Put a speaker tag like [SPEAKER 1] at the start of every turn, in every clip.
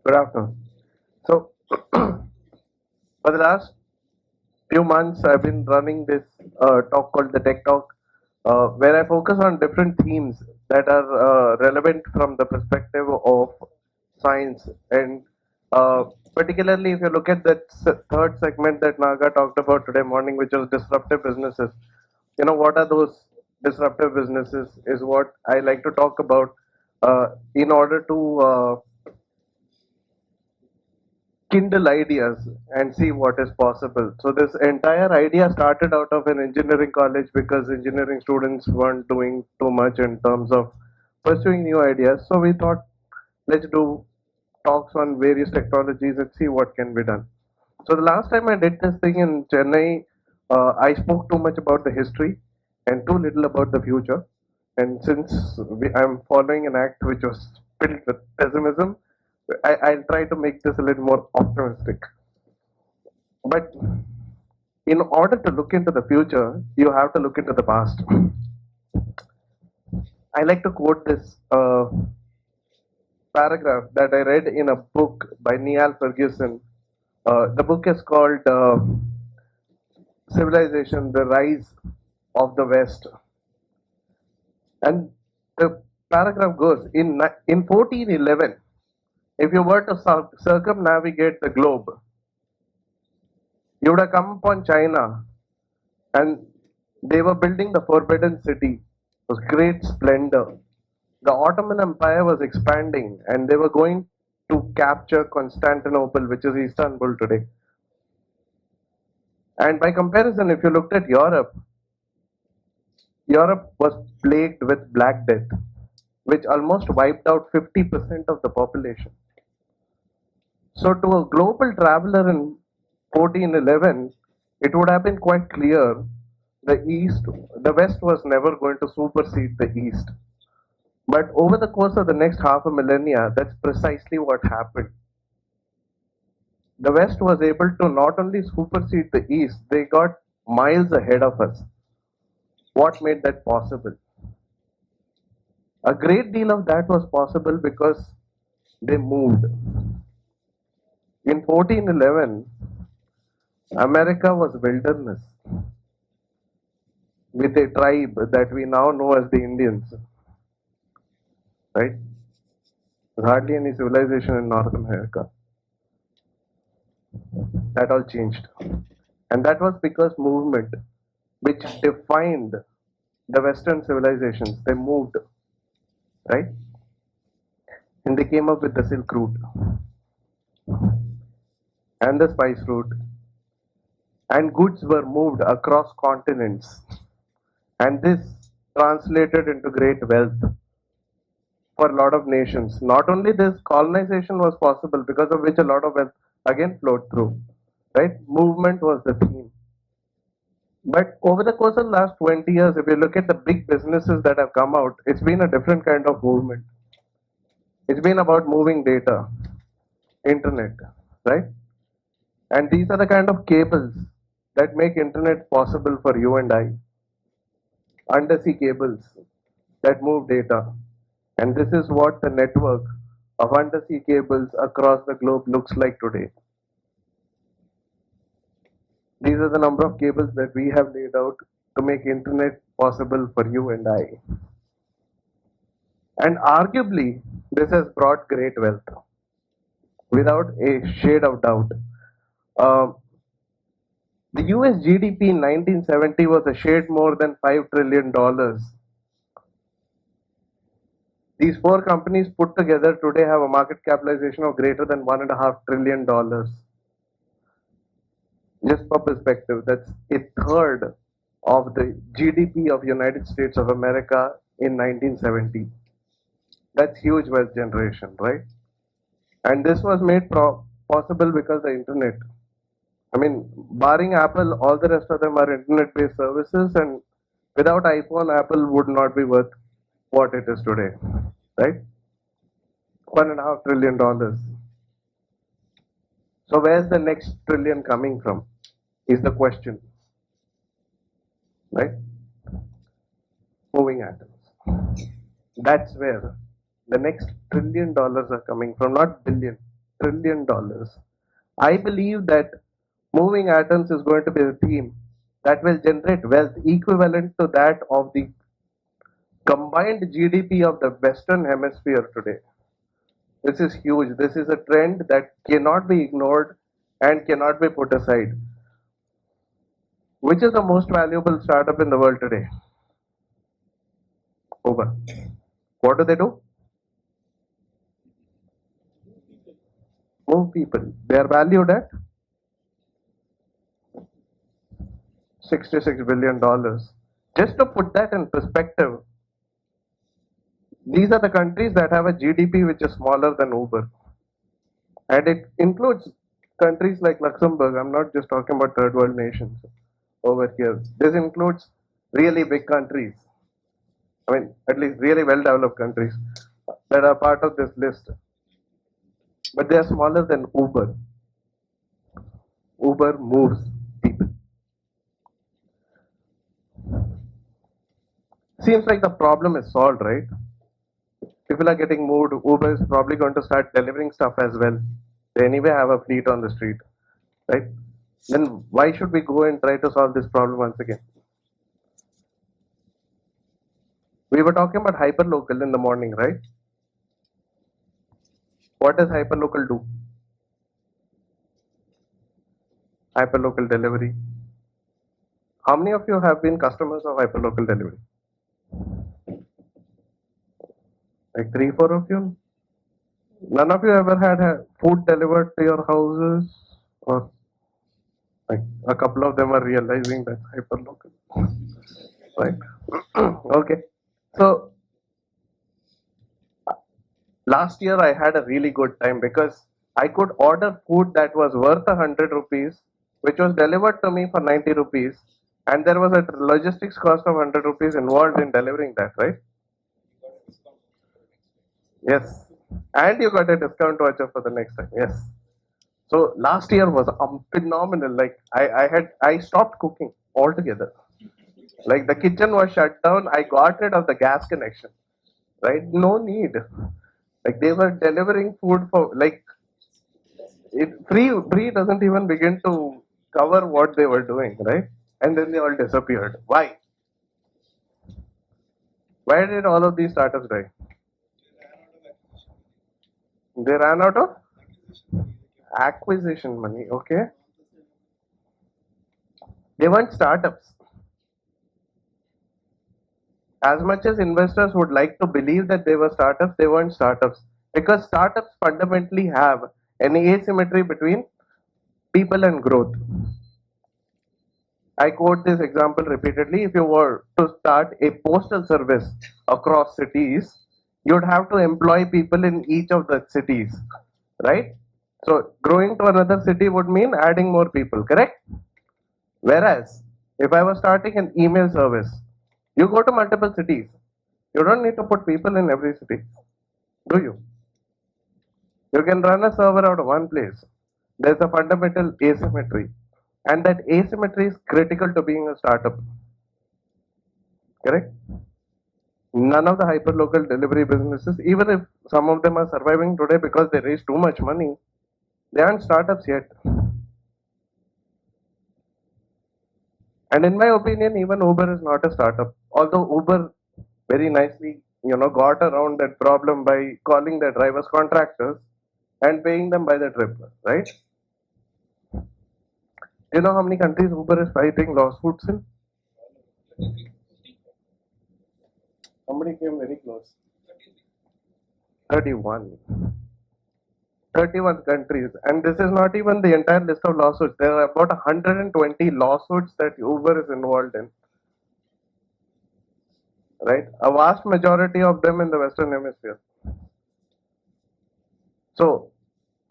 [SPEAKER 1] Good afternoon. So, for the last few months, I've been running this talk called the Tech Talk, where I focus on different themes that are relevant from the perspective of science. And particularly, if you look at that third segment that Naga talked about today morning, which was disruptive businesses, what are those disruptive businesses is what I like to talk about in order to kindle ideas and see what is possible. So this entire idea started out of an engineering college because engineering students weren't doing too much in terms of pursuing new ideas. So we thought, let's do talks on various technologies and see what can be done. So the last time I did this thing in Chennai, I spoke too much about the history and too little about the future. And since I'm following an act which was filled with pessimism, I'll try to make this a little more optimistic. But in order to look into the future, you have to look into the past. I like to quote this paragraph that I read in a book by Niall Ferguson. The book is called Civilization: The Rise of the West. And the paragraph goes in 1411, if you were to circumnavigate the globe, you would have come upon China and they were building the Forbidden City. It was great splendor. The Ottoman Empire was expanding and they were going to capture Constantinople, which is Istanbul today. And by comparison, if you looked at Europe, Europe was plagued with Black Death, which almost wiped out 50% of the population. So, to a global traveler in 1411, it would have been quite clear the West was never going to supersede the East. But over the course of the next half a millennia, that's precisely what happened. The West was able to not only supersede the East, they got miles ahead of us. What made that possible? A great deal of that was possible because they moved. In 1411, America was wilderness with a tribe that we now know as the Indians, right? There's hardly any civilization in North America. That all changed. And that was because movement, which defined the Western civilizations, they moved, right? And they came up with the Silk Route and the Spice Route, and goods were moved across continents. And this translated into great wealth for a lot of nations. Not only this, colonization was possible because of which a lot of wealth again flowed through, right? Movement was the theme. But over the course of the last 20 years, if you look at the big businesses that have come out, it's been a different kind of movement. It's been about moving data, internet, right? And these are the kind of cables that make internet possible for you and I. Undersea cables that move data. And this is what the network of undersea cables across the globe looks like today. These are the number of cables that we have laid out to make internet possible for you and I. And arguably, this has brought great wealth, without a shade of doubt. Uh, the US GDP in 1970 was a shade more than $5 trillion. These four companies put together today have a market capitalization of greater than $1.5 trillion. Just for perspective, that's a third of the GDP of United States of America in 1970. That's huge wealth generation, right? And this was made possible because the internet. I mean, barring Apple, all the rest of them are internet-based services, and without iPhone, Apple would not be worth what it is today, right? $1.5 trillion. So where's the next trillion coming from? Is the question, right? Moving atoms. That's where the next $1 trillion are coming from, not billion. trillion. I believe that moving atoms is going to be the theme that will generate wealth equivalent to that of the combined GDP of the Western Hemisphere today. This is huge. This is a trend that cannot be ignored and cannot be put aside. Which is the most valuable startup in the world today? Uber. What do they do? Move people. They are valued at $66 billion. Just to put that in perspective, these are the countries that have a GDP which is smaller than Uber. And it includes countries like Luxembourg. I'm not just talking about third world nations over here. This includes really big countries. I mean, at least really well developed countries that are part of this list. But they are smaller than Uber. Uber moves people. Seems like the problem is solved, right? People are getting moved. Uber is probably going to start delivering stuff as well. They anyway have a fleet on the street, right? Then why should we go and try to solve this problem once again? We were talking about hyperlocal in the morning, right? What does hyperlocal do? Hyperlocal delivery. How many of you have been customers of hyperlocal delivery? Like 3, 4 of you? None of you ever had food delivered to your houses? Or like a couple of them are realizing that hyperlocal. Right? Okay. So last year I had a really good time because I could order food that was worth 100 rupees, which was delivered to me for 90 rupees, and there was a logistics cost of 100 rupees involved in delivering that, right? Yes. And you got a discount voucher for the next time. Yes. So last year was phenomenal. Like I stopped cooking altogether. Like the kitchen was shut down. I got rid of the gas connection. Right? No need. Like they were delivering food for like it free doesn't even begin to cover what they were doing, right? And then they all disappeared. Why? Why did all of these startups die? They ran out of acquisition money. Okay. They weren't startups. As much as investors would like to believe that they were startups, they weren't startups. Because startups fundamentally have an asymmetry between people and growth. I quote this example repeatedly. If you were to start a postal service across cities, you'd have to employ people in each of the cities, right? So growing to another city would mean adding more people, correct? Whereas if I was starting an email service, you go to multiple cities. You don't need to put people in every city, do you? You can run a server out of one place. There's a fundamental asymmetry, and that asymmetry is critical to being a startup. Correct? None of the hyperlocal delivery businesses, even if some of them are surviving today because they raised too much money, they aren't startups yet. And in my opinion, even Uber is not a startup. Although Uber very nicely, got around that problem by calling their drivers contractors and paying them by the trip, right? You know how many countries Uber is fighting lawsuits in? Somebody came very close. 31. 31 countries. And this is not even the entire list of lawsuits. There are about 120 lawsuits that Uber is involved in. Right? A vast majority of them in the Western Hemisphere. So,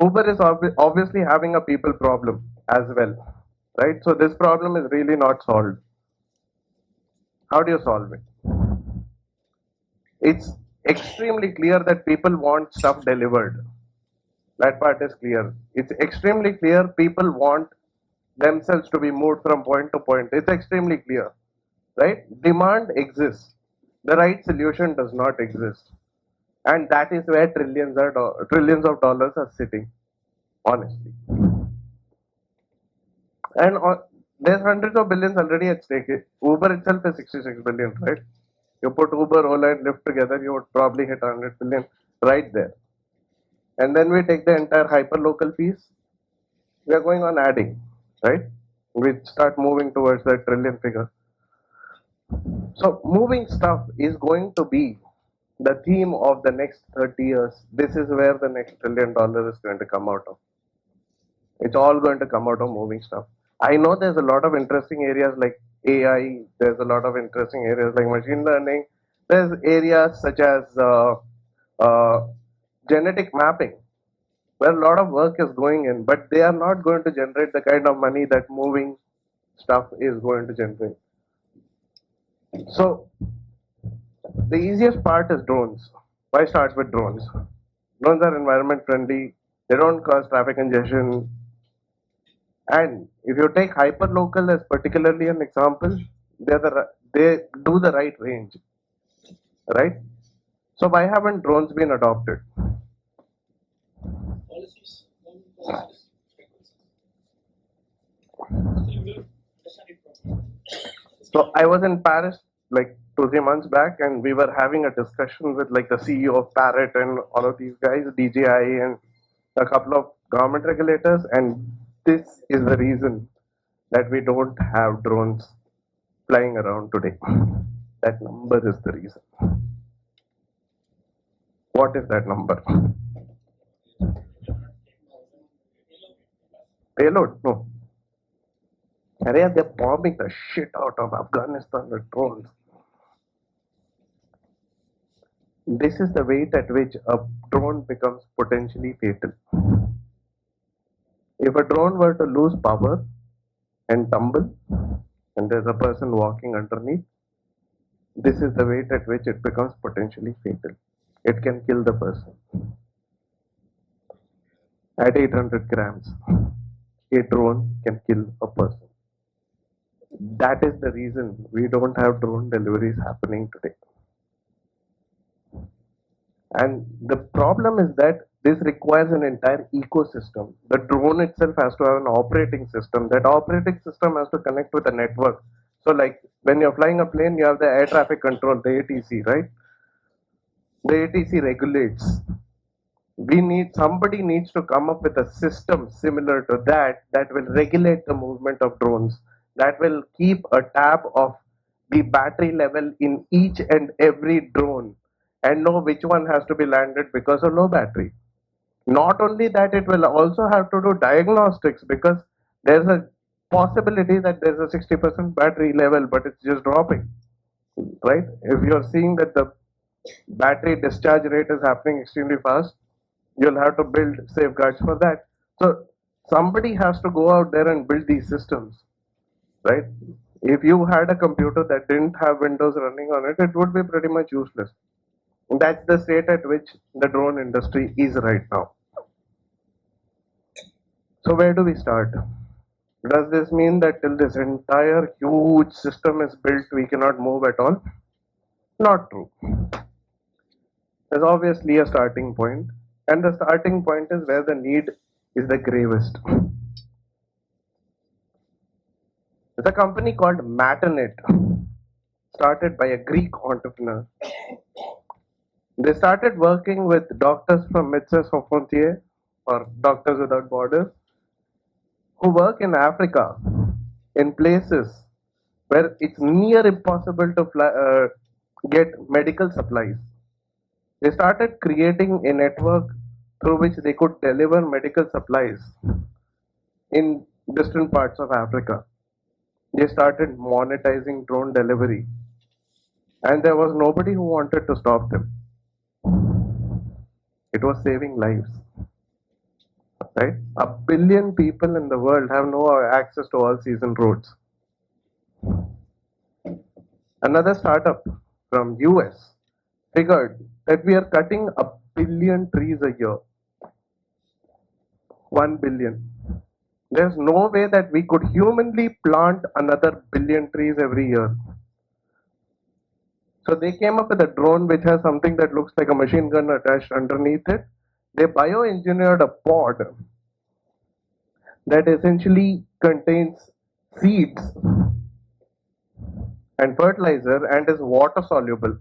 [SPEAKER 1] Uber is obviously having a people problem as well. Right? So, this problem is really not solved. How do you solve it? It's extremely clear that people want stuff delivered. That part is clear. It's extremely clear people want themselves to be moved from point to point. It's extremely clear, right? Demand exists. The right solution does not exist, and that is where trillions of dollars are sitting. honestly. And there's hundreds of billions already at stake. Uber itself is 66 billion, right? You put Uber, Ola, and Lyft together, you would probably hit 100 billion right there. And then we take the entire hyperlocal piece, we are going on adding, right? We start moving towards that trillion figure. So moving stuff is going to be the theme of the next 30 years. This is where the next $1 trillion is going to come out of. It's all going to come out of moving stuff. I know there's a lot of interesting areas like AI, there's a lot of interesting areas like machine learning, there's areas such as uh, genetic mapping, where a lot of work is going in, but they are not going to generate the kind of money that moving stuff is going to generate. So the easiest part is drones. Why start with drones? Drones are environment friendly, they don't cause traffic congestion, and if you take hyperlocal as particularly an example, they do the right range, right? So why haven't drones been adopted? So I was in Paris like 2 3 months back, and we were having a discussion with like the CEO of Parrot and all of these guys, DJI, and a couple of government regulators, and this is the reason that we don't have drones flying around today. That number is the reason. What is that number? Payload? No. Arey, they're bombing the shit out of Afghanistan with drones. This is the weight at which a drone becomes potentially fatal. If a drone were to lose power and tumble, and there's a person walking underneath, this is the weight at which it becomes potentially fatal. It can kill the person. At 800 grams, a drone can kill a person. That is the reason we don't have drone deliveries happening today. And the problem is that this requires an entire ecosystem. The drone itself has to have an operating system. That operating system has to connect with a network. So, like when you're flying a plane, you have the air traffic control, the ATC, right? The ATC regulates. Somebody needs to come up with a system similar to that will regulate the movement of drones, that will keep a tab of the battery level in each and every drone and know which one has to be landed because of low battery. Not only that, it will also have to do diagnostics because there's a possibility that there's a 60% battery level but it's just dropping, right? If you're seeing that the battery discharge rate is happening extremely fast, you'll have to build safeguards for that. So somebody has to go out there and build these systems, right? If you had a computer that didn't have Windows running on it, it would be pretty much useless. And that's the state at which the drone industry is right now. So where do we start? Does this mean that till this entire huge system is built, we cannot move at all? Not true. There's obviously a starting point, and the starting point is where the need is the gravest. There's a company called Matternet, started by a Greek entrepreneur. They started working with doctors from Médecins Sans Frontières or Doctors Without Borders who work in Africa in places where it's near impossible to get medical supplies. They started creating a network through which they could deliver medical supplies in distant parts of Africa. They started monetizing drone delivery, and there was nobody who wanted to stop them. It was saving lives, right? 1 billion people in the world have no access to all season roads. Another startup from US figured that we are cutting 1 billion trees a year. 1 billion. There's no way that we could humanly plant another billion trees every year. So they came up with a drone which has something that looks like a machine gun attached underneath it. They bioengineered a pod that essentially contains seeds and fertilizer and is water soluble.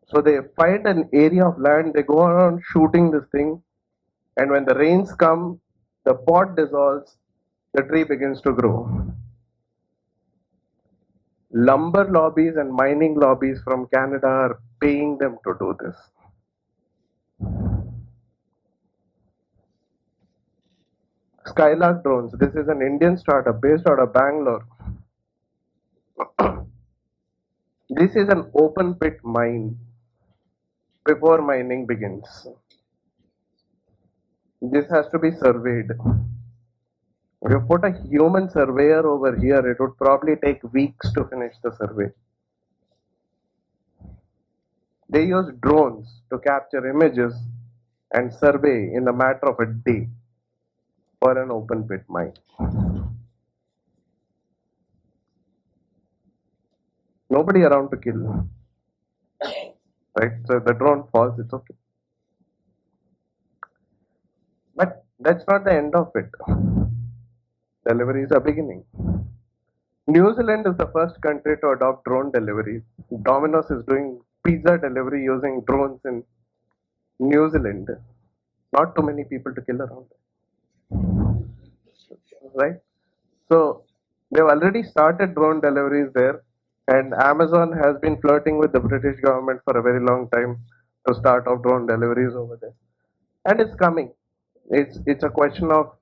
[SPEAKER 1] So they find an area of land, they go around shooting this thing, and when the rains come, the pot dissolves, the tree begins to grow. Lumber lobbies and mining lobbies from Canada are paying them to do this. Skylark Drones, this is an Indian startup based out of Bangalore. This is an open pit mine before mining begins. This has to be surveyed. If you put a human surveyor over here, it would probably take weeks to finish the survey. They use drones to capture images and survey in a matter of a day for an open pit mine. Nobody around to kill. Right? So if the drone falls, it's okay. But that's not the end of it. Deliveries are beginning. New Zealand is the first country to adopt drone deliveries. Domino's is doing pizza delivery using drones in New Zealand. Not too many people to kill around. Right? So they've already started drone deliveries there, and Amazon has been flirting with the British government for a very long time to start off drone deliveries over there. And it's coming. It's a question of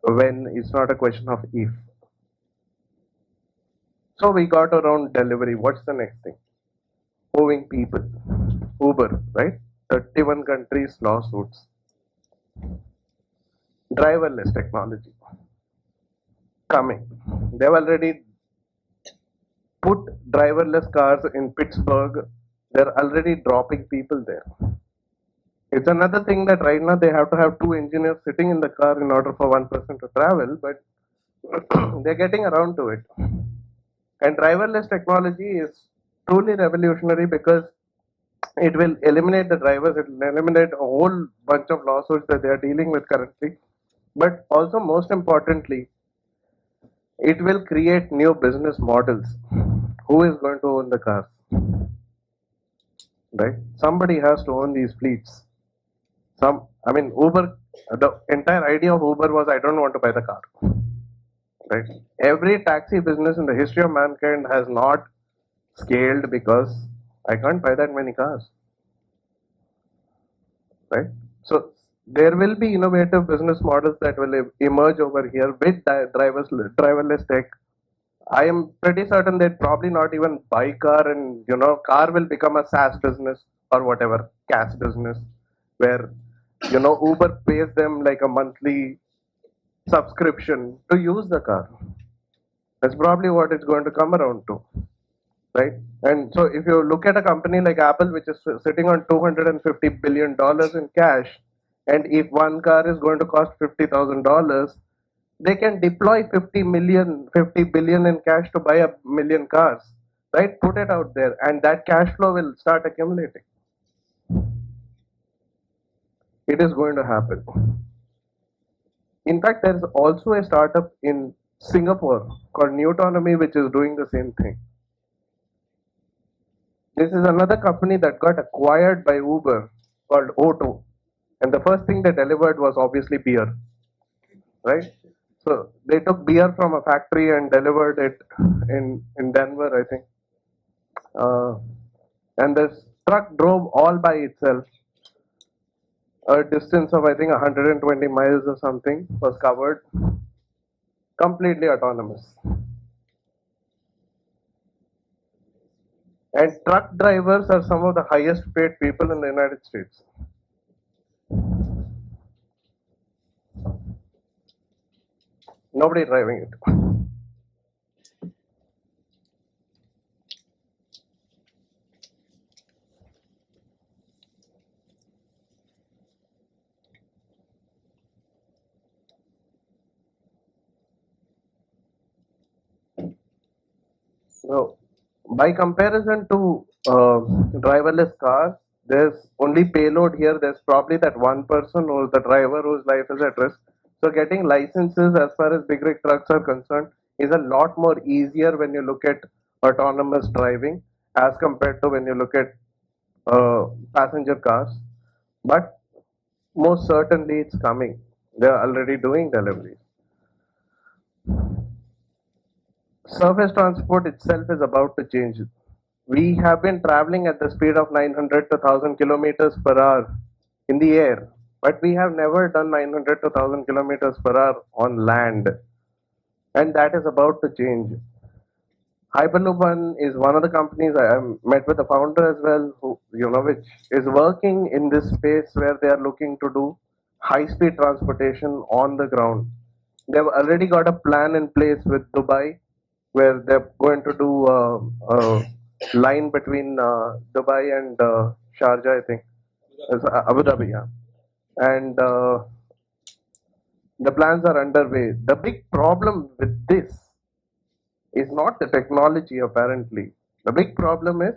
[SPEAKER 1] when, it's not a question of if. So we got around delivery. What's the next thing? Moving people. Uber, right? 31 countries lawsuits. Driverless technology coming. They've already put driverless cars in Pittsburgh. They're already dropping people there. It's another thing that right now they have to have two engineers sitting in the car in order for one person to travel, but they're getting around to it. And driverless technology is truly revolutionary because it will eliminate the drivers, it will eliminate a whole bunch of lawsuits that they are dealing with currently. But also, most importantly, it will create new business models. Who is going to own the cars? Right? Somebody has to own these fleets. Uber, the entire idea of Uber was I don't want to buy the car. Right? Every taxi business in the history of mankind has not scaled because I can't buy that many cars. Right? So there will be innovative business models that will emerge over here with driverless tech. I am pretty certain they'd probably not even buy car, and car will become a SaaS business or whatever, cash business, where Uber pays them like a monthly subscription to use the car. That's probably what it's going to come around to, right? And so if you look at a company like Apple, which is sitting on $250 billion in cash, and if one car is going to cost $50,000, they can deploy 50 billion in cash to buy a million cars, right? Put it out there, and that cash flow will start accumulating. It is going to happen. In fact, there is also a startup in Singapore called Newtonomy, which is doing the same thing. This is another company that got acquired by Uber called Otto. And the first thing they delivered was obviously beer, right? So they took beer from a factory and delivered it in Denver, I think. And this truck drove all by itself. A distance of I think 120 miles or something was covered. Completely autonomous. And truck drivers are some of the highest paid people in the United States. Nobody driving it. So, by comparison to driverless cars, there's only payload here. There's probably that one person who's the driver whose life is at risk. So getting licenses as far as big rig trucks are concerned is a lot more easier when you look at autonomous driving as compared to when you look at passenger cars. But most certainly it's coming. They are already doing deliveries. Surface transport itself is about to change. We have been traveling at the speed of 900 to 1000 kilometers per hour in the air, but we have never done 900 to 1000 kilometers per hour on land, and that is about to change. Hyperloop One is one of the companies. I met with the founder as well, who which is working in this space where they are looking to do high-speed transportation on the ground. They've already got a plan in place with Dubai, where they're going to do a line between Dubai and Sharjah, I think, Abu Dhabi, yeah. And the plans are underway. The big problem with this is not the technology, apparently. The big problem is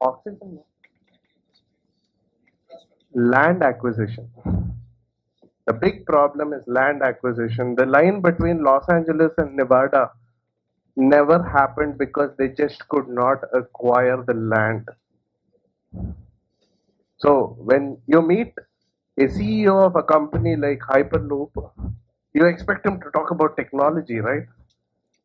[SPEAKER 1] oxygen, land acquisition. The big problem is land acquisition. The line between Los Angeles and Nevada never happened because they just could not acquire the land. So when you meet a CEO of a company like Hyperloop, you expect him to talk about technology, right?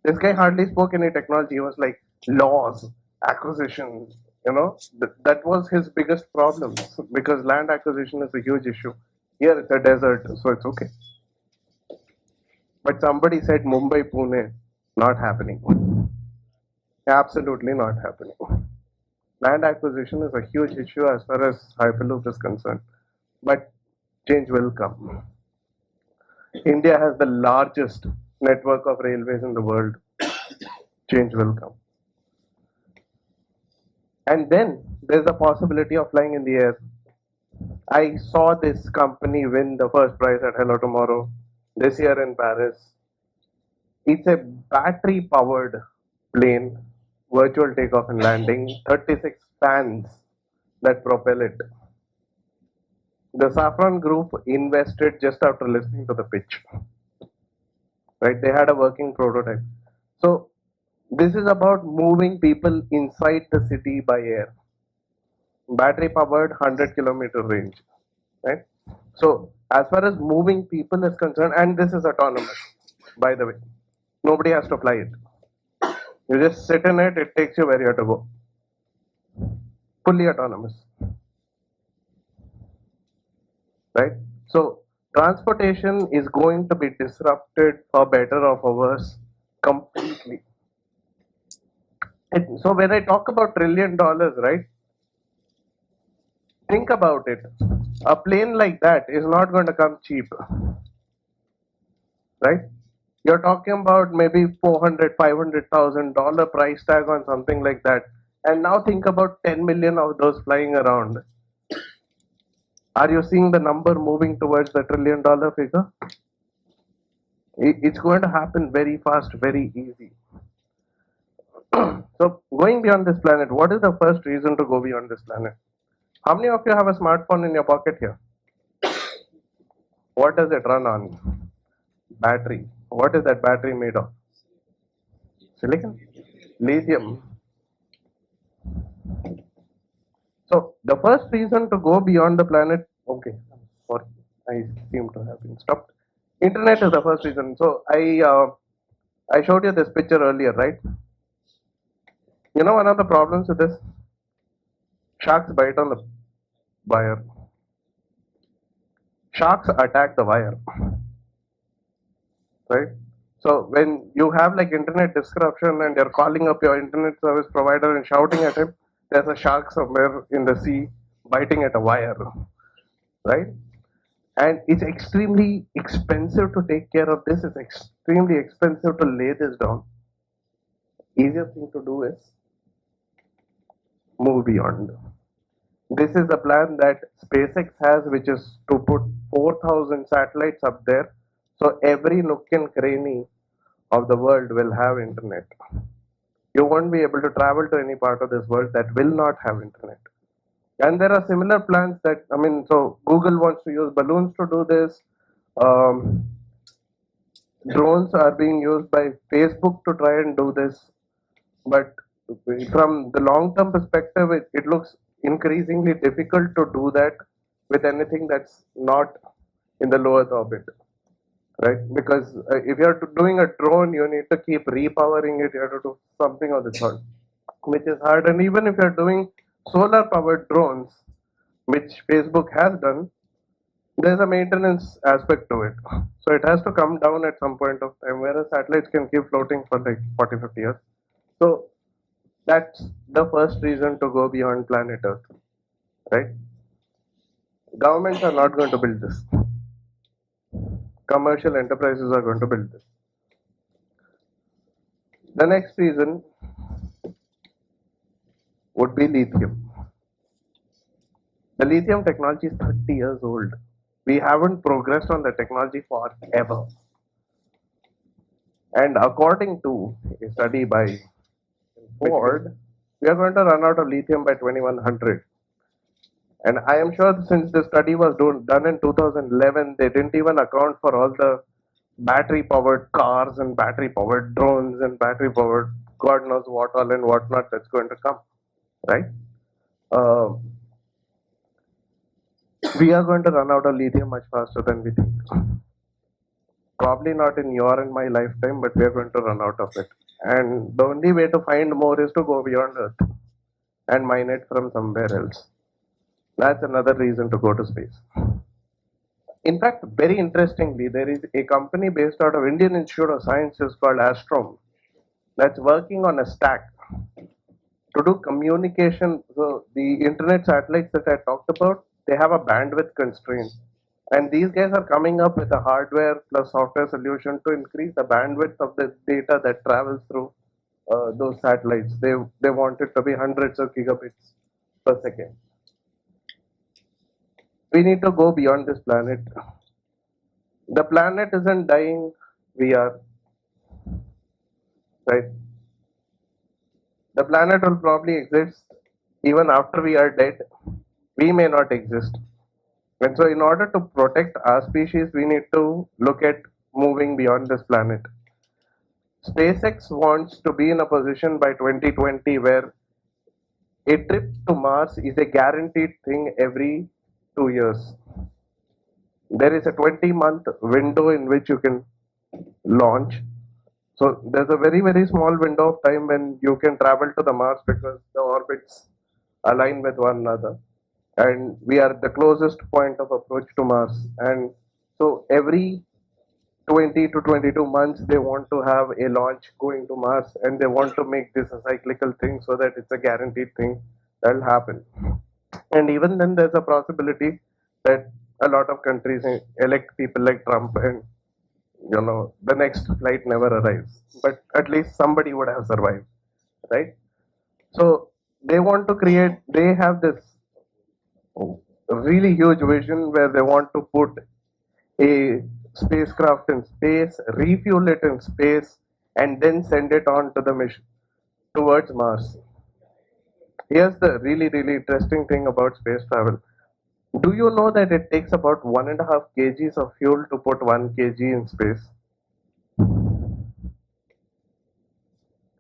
[SPEAKER 1] This guy hardly spoke any technology. He was like laws, acquisition. That was his biggest problem because land acquisition is a huge issue. Here it's a desert, so it's okay. But somebody said Mumbai, Pune, not happening. Absolutely not happening. Land acquisition is a huge issue as far as Hyperloop is concerned. But change will come. India has the largest network of railways in the world. Change will come. And then there's the possibility of flying in the air. I saw this company win the first prize at Hello Tomorrow this year in Paris. It's a battery powered plane, virtual takeoff and landing, 36 fans that propel it. The Saffron Group invested just after listening to the pitch. Right? They had a working prototype. So this is about moving people inside the city by air. Battery powered 100-kilometer range. Right? So as far as moving people is concerned, and this is autonomous, by the way. Nobody has to fly it. You just sit in it, it takes you where you have to go. Fully autonomous. Right? So transportation is going to be disrupted for better or for worse completely. So when I talk about $1 trillion, right? Think about it. A plane like that is not going to come cheap. Right? You're talking about maybe $400,000, $500,000 price tag on something like that. And now think about 10 million of those flying around. Are you seeing the number moving towards the $1 trillion figure? It's going to happen very fast, very easy. So going beyond this planet, what is the first reason to go beyond this planet? How many of you have a smartphone in your pocket here? What does it run on? Battery. What is that battery made of? Silicon? Lithium. So the first reason to go beyond the planet, okay, sorry, I seem to have been stopped. Internet is the first reason. So I showed you this picture earlier, right? You know one of the problems with this? Sharks bite on the wire. Sharks attack the wire. Right? So when you have like internet disruption and you're calling up your internet service provider and shouting at him, there's a shark somewhere in the sea biting at a wire. Right? And it's extremely expensive to take care of this. It's extremely expensive to lay this down. Easiest thing to do is move beyond. This is the plan that SpaceX has, which is to put 4,000 satellites up there. So every nook and cranny of the world will have internet. You won't be able to travel to any part of this world that will not have internet. And there are similar plans that, I mean, so Google wants to use balloons to do this. Um, Drones are being used by Facebook to try and do this. But from the long term perspective, it looks increasingly difficult to do that with anything that's not in the low Earth orbit, right? Because if you're doing a drone, you need to keep repowering it, you have to do something of the sort, which is hard. And even if you're doing solar powered drones, which Facebook has done, there's a maintenance aspect to it. So it has to come down at some point of time, whereas satellites can keep floating for like 40, 50 years. So that's the first reason to go beyond planet Earth, right? Governments are not going to build this. Commercial enterprises are going to build this. The next reason would be lithium. The lithium technology is 30 years old. We haven't progressed on the technology forever. And according to a study by Ford, we are going to run out of lithium by 2100. And I am sure since the study was done in 2011, they didn't even account for all the battery powered cars and battery powered drones and battery powered God knows what all and whatnot that's going to come, right? Uh, we are going to run out of lithium much faster than we think. Probably not in your and my lifetime, but we are going to run out of it. And the only way to find more is to go beyond Earth and mine it from somewhere else. That's another reason to go to space. In fact, very interestingly, there is a company based out of Indian Institute of Sciences called Astrom that's working on a stack to do communication. So the internet satellites that I talked about, they have a bandwidth constraint. And these guys are coming up with a hardware plus software solution to increase the bandwidth of the data that travels through those satellites. They want it to be hundreds of gigabits per second. We need to go beyond this planet. The planet isn't dying, we are, right? The planet will probably exist even after we are dead. We may not exist. And so, in order to protect our species, we need to look at moving beyond this planet. SpaceX wants to be in a position by 2020 where a trip to Mars is a guaranteed thing every 2 years. There is a 20-month window in which you can launch. So there's a very, very small window of time when you can travel to the Mars because the orbits align with one another. And we are the closest point of approach to Mars. And so every 20 to 22 months, they want to have a launch going to Mars and they want to make this a cyclical thing so that it's a guaranteed thing that will happen. And even then, there's a possibility that a lot of countries elect people like Trump and the next flight never arrives, but at least somebody would have survived, right? So they want to create, they have this really huge vision where they want to put a spacecraft in space, refuel it in space, and then send it on to the mission towards Mars. Here's the really, really interesting thing about space travel. Do you know that it takes about 1.5 kgs of fuel to put 1 kg in space?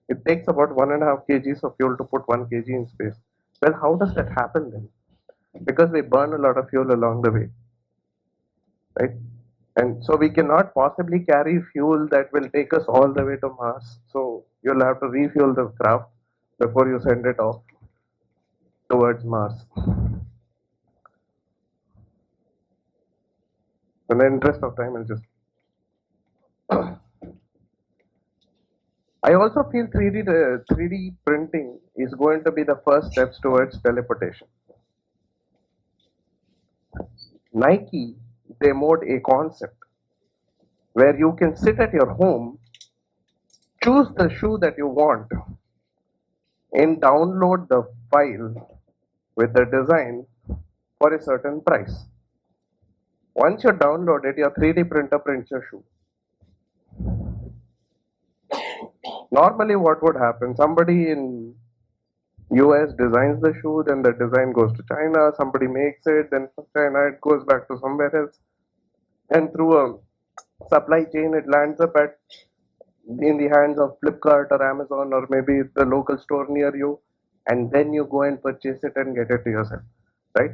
[SPEAKER 1] It takes about 1.5 kgs of fuel to put 1 kg in space. Well, how does that happen then? Because we burn a lot of fuel along the way, right? And so we cannot possibly carry fuel that will take us all the way to Mars. So you'll have to refuel the craft before you send it off towards Mars. In the interest of time, I'll just. I also feel 3D printing is going to be the first steps towards teleportation. Nike demoed a concept where you can sit at your home, choose the shoe that you want, and download the file with the design for a certain price. Once you download it, your 3D printer prints your shoe. Normally, what would happen? Somebody in US designs the shoe, then the design goes to China, somebody makes it, then from China it goes back to somewhere else. And through a supply chain, it lands up at in the hands of Flipkart or Amazon or maybe the local store near you, and then you go and purchase it and get it to yourself, right?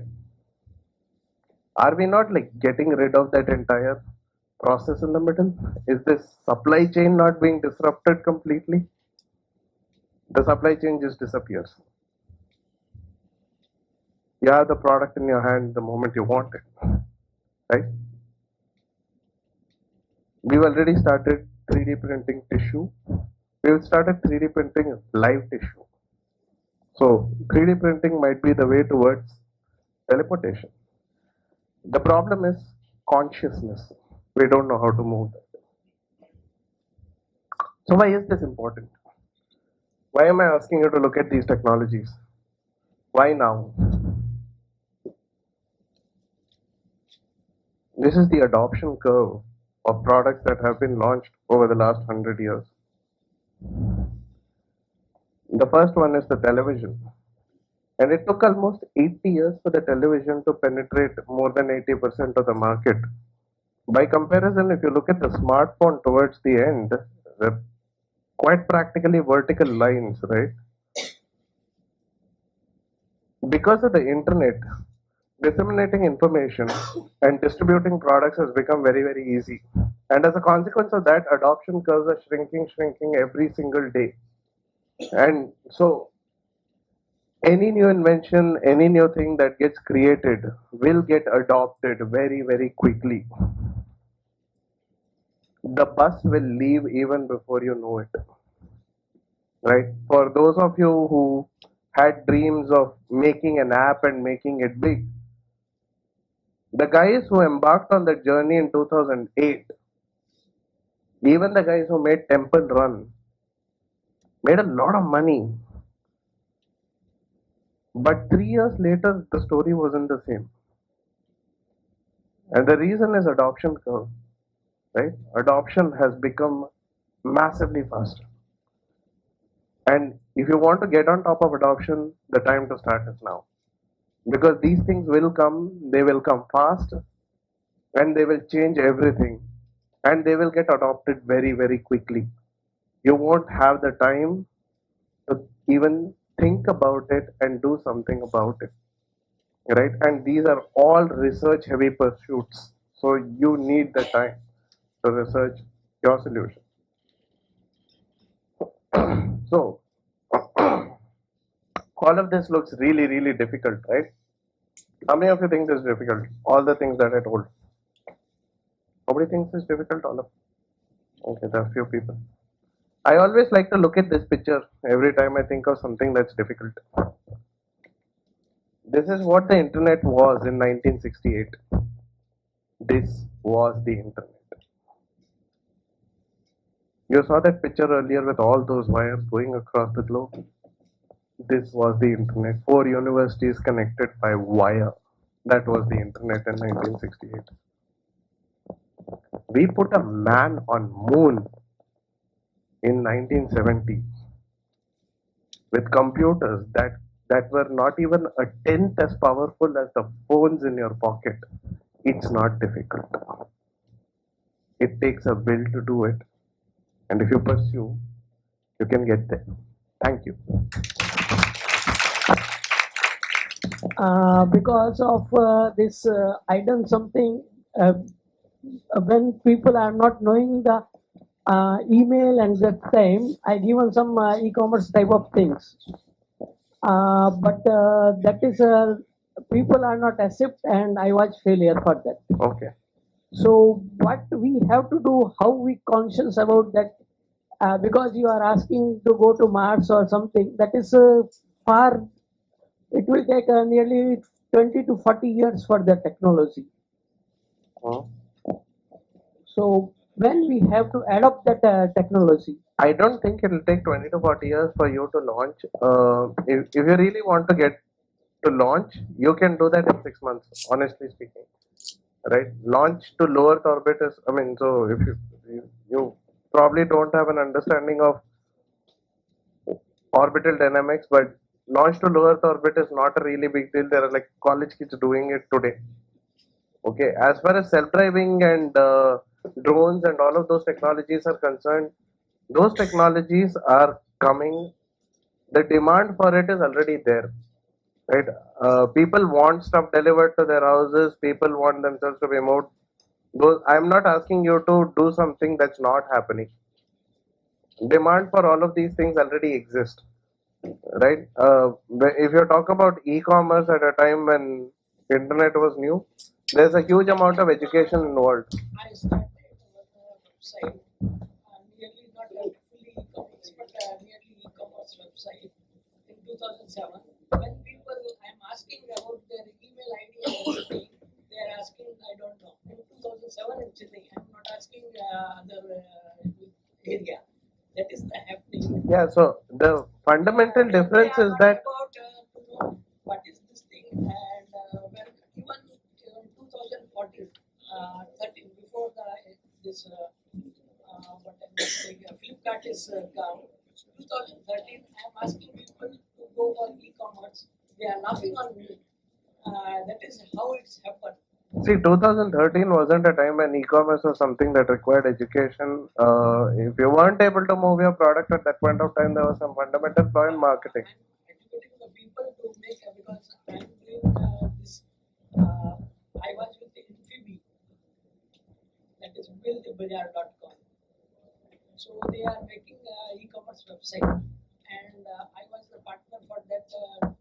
[SPEAKER 1] Are we not like getting rid of that entire process in the middle? Is this supply chain not being disrupted completely? The supply chain just disappears. You have the product in your hand the moment you want it, right? We've already started 3D printing tissue. We've started 3D printing live tissue. So 3D printing might be the way towards teleportation. The problem is consciousness. We don't know how to move that. So why is this important? Why am I asking you to look at these technologies? Why now? This is the adoption curve of products that have been launched over the last 100 years. The first one is the television. And it took almost 80 years for the television to penetrate more than 80% of the market. By comparison, if you look at the smartphone towards the end, they're quite practically vertical lines, right? Because of the internet, disseminating information and distributing products has become very, very easy. And as a consequence of that, adoption curves are shrinking every single day. And so, any new invention, any new thing that gets created will get adopted very, very quickly. The bus will leave even before you know it. Right? For those of you who had dreams of making an app and making it big, the guys who embarked on that journey in 2008, even the guys who made Temple Run, made a lot of money. But 3 years later, the story wasn't the same. And the reason is adoption curve. Right? Adoption has become massively faster. And if you want to get on top of adoption, the time to start is now. Because these things will come, they will come fast, and they will change everything. And they will get adopted very, very quickly. You won't have the time to even think about it and do something about it. Right? And these are all research heavy pursuits. So you need the time to research your solution. So, all of this looks really, really difficult, right? How many of you think this is difficult? All the things that I told. Nobody thinks it's difficult, all of. Okay, there are few people. I always like to look at this picture every time I think of something that's difficult. This is what the internet was in 1968. This was the internet. You saw that picture earlier with all those wires going across the globe. This was the internet. 4 universities connected by wire. That was the internet in 1968. We put a man on moon in 1970 with computers that were not even a tenth as powerful as the phones in your pocket. It's not difficult. It takes a will to do it. And if you pursue, you can get there. Thank you.
[SPEAKER 2] Because of this, I done something when people are not knowing the email and that time, I given some e-commerce type of things. But that is people are not accept, and I was failure for that.
[SPEAKER 1] Okay.
[SPEAKER 2] So what we have to do, how we conscious about that, because you are asking to go to Mars or something, that is far, it will take nearly 20 to 40 years for the technology. So when we have to adopt that technology,
[SPEAKER 1] I don't think it will take 20 to 40 years for you to launch. If you really want to get to launch, you can do that in 6 months, honestly speaking. Right? Launch to low Earth orbit is, I mean, so if you probably don't have an understanding of orbital dynamics, but launch to low Earth orbit is not a really big deal. There are like college kids doing it today. Okay, as far as self-driving and drones and all of those technologies are concerned, those technologies are coming. The demand for it is already there, right? People want stuff delivered to their houses. People want themselves to be moved. Those, I'm not asking you to do something that's not happening. Demand for all of these things already exist, right? If you talk about e-commerce at a time when internet was new, there's a huge amount of education involved.
[SPEAKER 2] I started a website, nearly not a fully e-commerce, but nearly e-commerce website in 2007. When people, I'm asking about their email ID and everything, they are asking, I don't know. In 2007 in Chennai, I'm not asking other area. That is the happening.
[SPEAKER 1] Yeah, so the fundamental
[SPEAKER 2] They
[SPEAKER 1] difference
[SPEAKER 2] are
[SPEAKER 1] is
[SPEAKER 2] not
[SPEAKER 1] that
[SPEAKER 2] about to know what is this thing, and when even in 2014, 13, before this what I'm saying, Flipkart is come, 2013, I'm asking people to go for e-commerce. They are laughing on me. That is how it's happened.
[SPEAKER 1] see 2013 wasn't a time when e-commerce was something that required education. If you weren't able to move your product at that point of time, there was some fundamental flaw in marketing.
[SPEAKER 2] I'm educating the people to make because I'm doing this. Uh, I was with the Infibi, that is buildbazaar.com. So they are making e-commerce website, and I was the partner for that.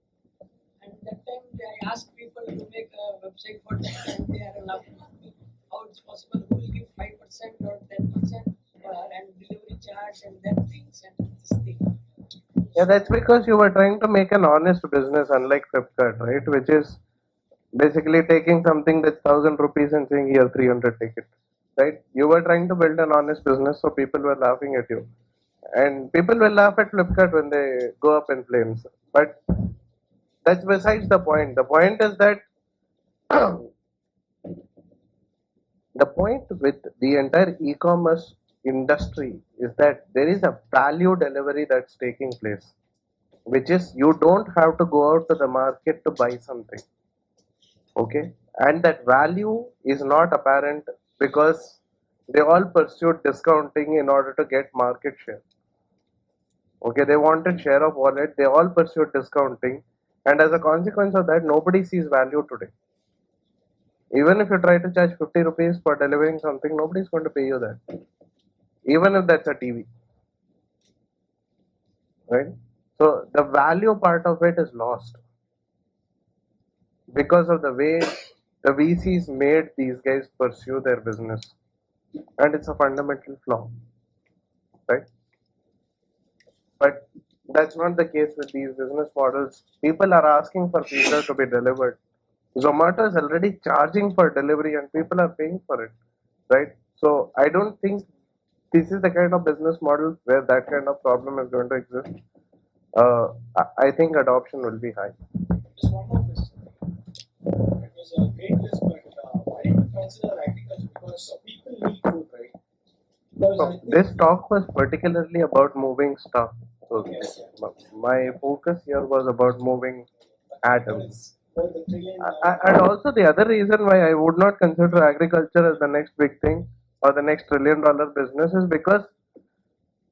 [SPEAKER 2] And that time I asked people to make a website for that, and they are laughing at me. How it's possible? Who will give 5% or 10% and delivery charge and that things and this thing.
[SPEAKER 1] Yeah, that's because you were trying to make an honest business, unlike Flipkart, right? Which is basically taking something that's 1,000 rupees and saying here 300 take it, right? You were trying to build an honest business, so people were laughing at you, and people will laugh at Flipkart when they go up in flames. But that's besides the point. The point is that the point with the entire e-commerce industry is that there is a value delivery that's taking place, which is you don't have to go out to the market to buy something, okay? And that value is not apparent because they all pursued discounting in order to get market share. Okay, they wanted share of wallet, they all pursued discounting, and as a consequence of that, nobody sees value today. Even if you try to charge 50 rupees for delivering something, nobody's going to pay you that, even if that's a TV, right? So the value part of it is lost because of the way the VCs made these guys pursue their business, and it's a fundamental flaw, right? But that's not the case with these business models. People are asking for pizza to be delivered. Zomato is already charging for delivery and people are paying for it, right? So I don't think this is the kind of business model where that kind of problem is going to exist. I think adoption will be high.
[SPEAKER 3] Just one more question. It was a great list, but why did you consider agriculture? Because people need food, right? Because I
[SPEAKER 1] So
[SPEAKER 3] think
[SPEAKER 1] this talk was particularly about moving stuff. So
[SPEAKER 3] yes,
[SPEAKER 1] my focus here was about moving
[SPEAKER 3] but
[SPEAKER 1] atoms.
[SPEAKER 3] it's for the trillion
[SPEAKER 1] And also the other reason why I would not consider agriculture as the next big thing or the next $1 trillion business is because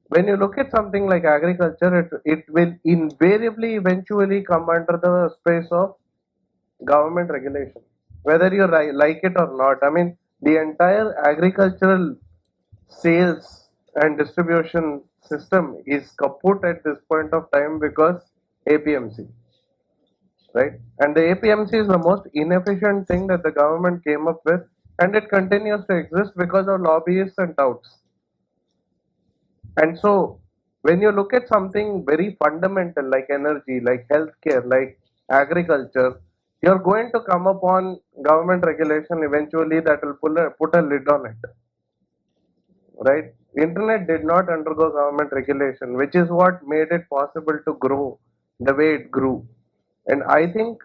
[SPEAKER 1] when you look at something like agriculture, it will invariably eventually come under the space of government regulation, whether you like it or not. I mean, the entire agricultural sales and distribution system is kaput at this point of time because APMC, right? And the APMC is the most inefficient thing that the government came up with, and it continues to exist because of lobbyists and touts. And so, when you look at something very fundamental like energy, like healthcare, like agriculture, you're going to come upon government regulation eventually that will put a lid on it, right? Internet did not undergo government regulation, which is what made it possible to grow the way it grew. And I think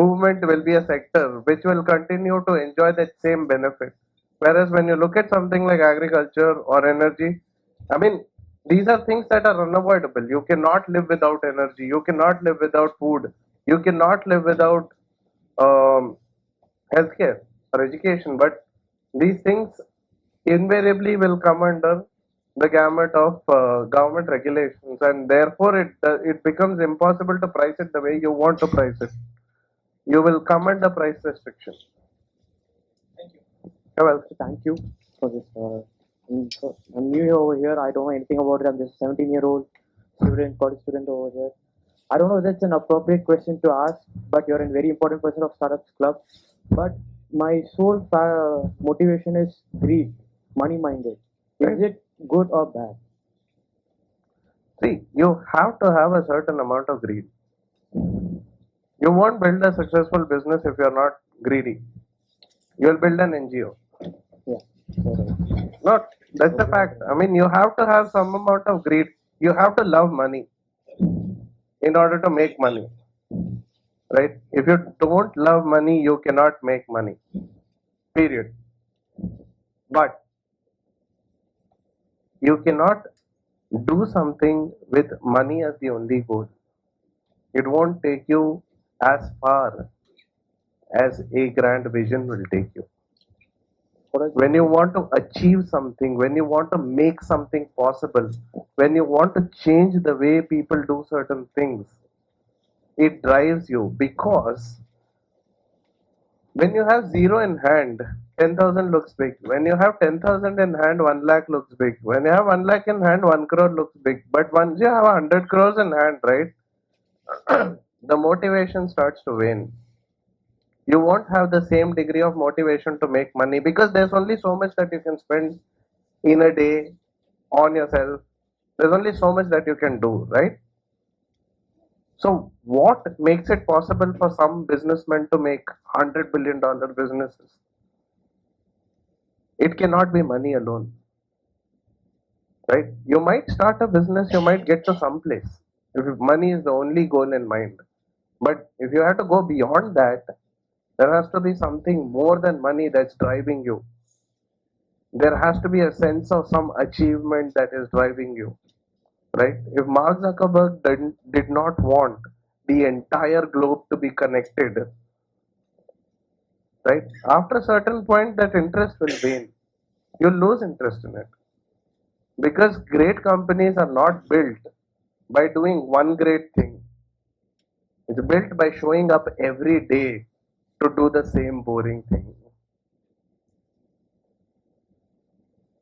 [SPEAKER 1] movement will be a sector which will continue to enjoy that same benefit. Whereas when you look at something like agriculture or energy, I mean, These are things that are unavoidable. You cannot live without energy. You cannot live without food. You cannot live without um, healthcare or education. But these things invariably will come under the gamut of government regulations, and therefore it becomes impossible to price it the way you want to price it. You will come under price restriction.
[SPEAKER 3] Thank you.
[SPEAKER 1] You're welcome.
[SPEAKER 4] Thank you for this. I'm new over here. I don't know anything about it. I'm just 17-year-old student, college student over here. I don't know if that's an appropriate question to ask, but you're a very important person of Startups Club. But my sole motivation is greed, money-minded. Is it good or bad?
[SPEAKER 1] See, you have to have a certain amount of greed. You won't build a successful business if you're not greedy. You'll build an NGO.
[SPEAKER 4] Yeah. So,
[SPEAKER 1] Not that's the fact. I mean, you have to have some amount of greed. You have to love money in order to make money, right? If you don't love money, you cannot make money. Period. But you cannot do something with money as the only goal. It won't take you as far as a grand vision will take you. When you want to achieve something, when you want to make something possible, when you want to change the way people do certain things, it drives you, because when you have zero in hand, 10,000 looks big. When you have 10,000 in hand, 1 lakh looks big. When you have 1 lakh in hand, 1 crore looks big. But once you have 100 crores in hand, right, the motivation starts to wane. You won't have the same degree of motivation to make money, because there's only so much that you can spend in a day on yourself. There's only so much that you can do, right? So, what makes it possible for some businessmen to make $100 billion businesses? It cannot be money alone, right? You might start a business, you might get to some place if money is the only goal in mind. But if you have to go beyond that, there has to be something more than money that's driving you. There has to be a sense of some achievement that is driving you, right? If Mark Zuckerberg did not want the entire globe to be connected, right? After a certain point, that interest will wane. You'll lose interest in it, because great companies are not built by doing one great thing. It's built by showing up every day to do the same boring thing,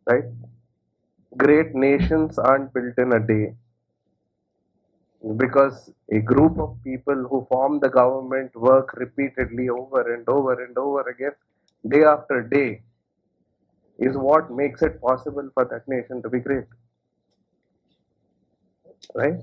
[SPEAKER 1] right? Great nations aren't built in a day, because a group of people who form the government work repeatedly over and over and over again, day after day, is what makes it possible for that nation to be great, right?